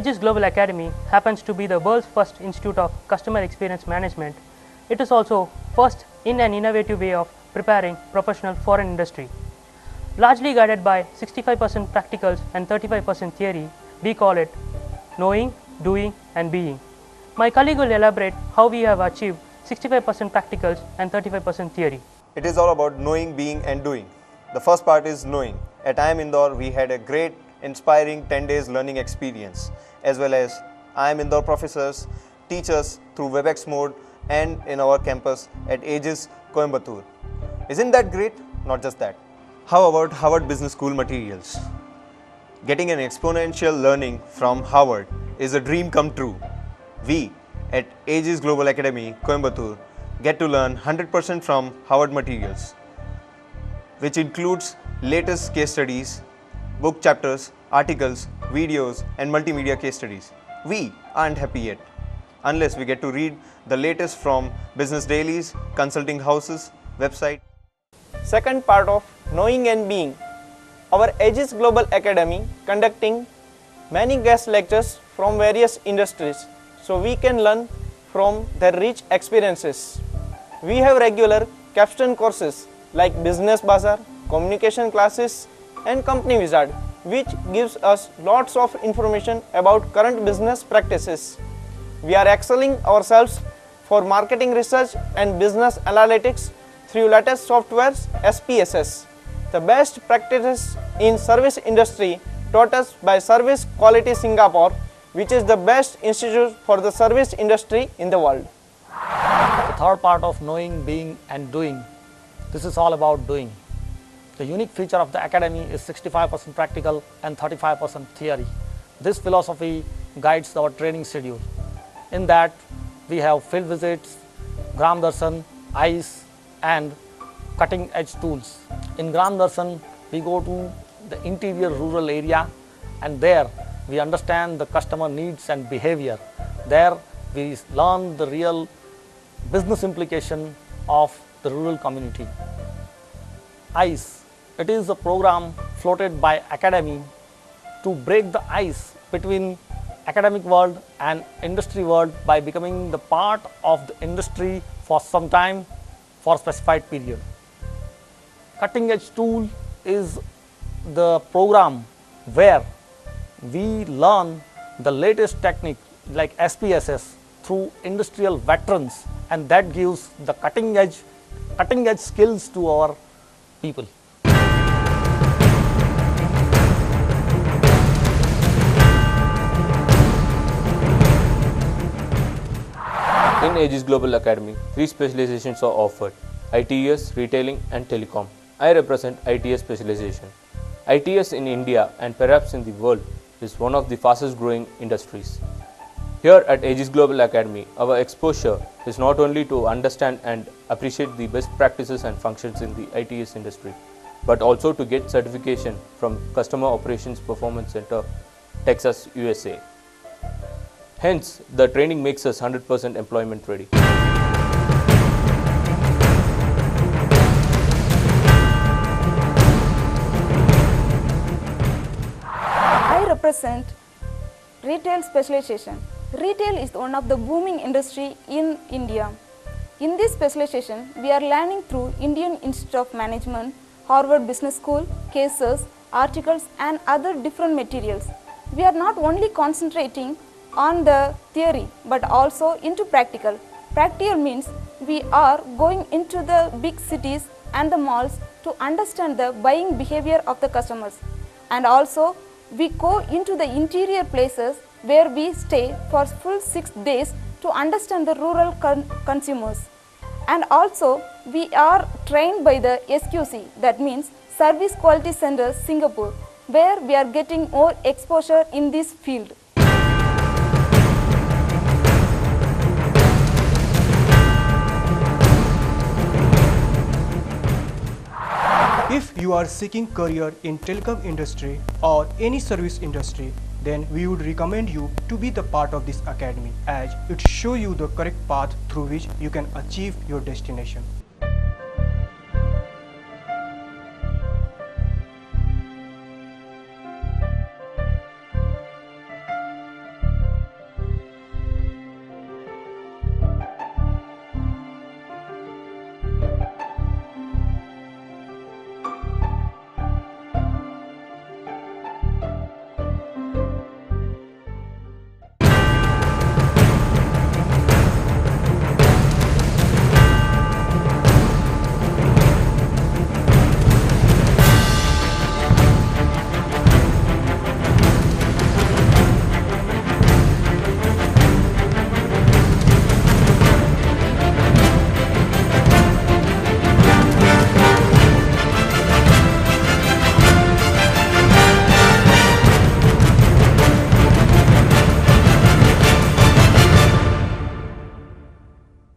Aegis Global Academy happens to be the world's first institute of customer experience management. It is also first in an innovative way of preparing professionals for an industry. Largely guided by 65% practicals and 35% theory, we call it knowing, doing and being. My colleague will elaborate how we have achieved 65% practicals and 35% theory. It is all about knowing, being and doing. The first part is knowing. At IIM Indore, we had a great, inspiring 10 days learning experience, as well as IIM Indore professors teach us through WebEx mode and in our campus at Aegis Coimbatore. Isn't that great? Not just that. How about Harvard Business School materials? Getting an exponential learning from Harvard is a dream come true. We at Aegis Global Academy, Coimbatore, get to learn 100% from Harvard materials, which includes latest case studies, book chapters, articles, videos and multimedia case studies. We aren't happy yet unless we get to read the latest from business dailies, consulting houses, website. Second part of knowing and being. Our Aegis Global Academy conducting many guest lectures from various industries, so we can learn from their rich experiences. We have regular capstone courses like Business Bazaar, communication classes and Company Wizard, which gives us lots of information about current business practices. We are excelling ourselves for marketing research and business analytics through latest softwares SPSS. The best practices in service industry taught us by Service Quality Singapore, which is the best institute for the service industry in the world. The third part of knowing, being and doing. This is all about doing. The unique feature of the academy is 65% practical and 35% theory. This philosophy guides our training schedule. In that, we have field visits, Gram Darshan, ICE and cutting edge tools. In Gram Darshan, we go to the interior rural area and there we understand the customer needs and behavior. There we learn the real business implication of the rural community. ICE, it is a program floated by Academy to break the ice between academic world and industry world by becoming the part of the industry for some time for a specified period. Cutting edge tool is the program where we learn the latest technique like SPSS through industrial veterans, and that gives the cutting edge skills to our people. In Aegis Global Academy, 3 specializations are offered: ITES, Retailing and Telecom. I represent ITES specialization. ITES in India and perhaps in the world is one of the fastest growing industries. Here at Aegis Global Academy, our exposure is not only to understand and appreciate the best practices and functions in the ITES industry, but also to get certification from Customer Operations Performance Center, Texas, USA. Hence, the training makes us 100% employment ready. I represent retail specialization. Retail is one of the booming industry in India. In this specialization, we are learning through Indian Institute of Management, Harvard Business School, cases, articles and other different materials. We are not only concentrating on the theory but also into practical. Practical means we are going into the big cities and the malls to understand the buying behavior of the customers, and also we go into the interior places where we stay for full 6 days to understand the rural consumers. And also we are trained by the SQC, that means Service Quality Center Singapore, where we are getting more exposure in this field. If you are seeking career in telecom industry or any service industry, then we would recommend you to be the part of this academy, as it shows you the correct path through which you can achieve your destination.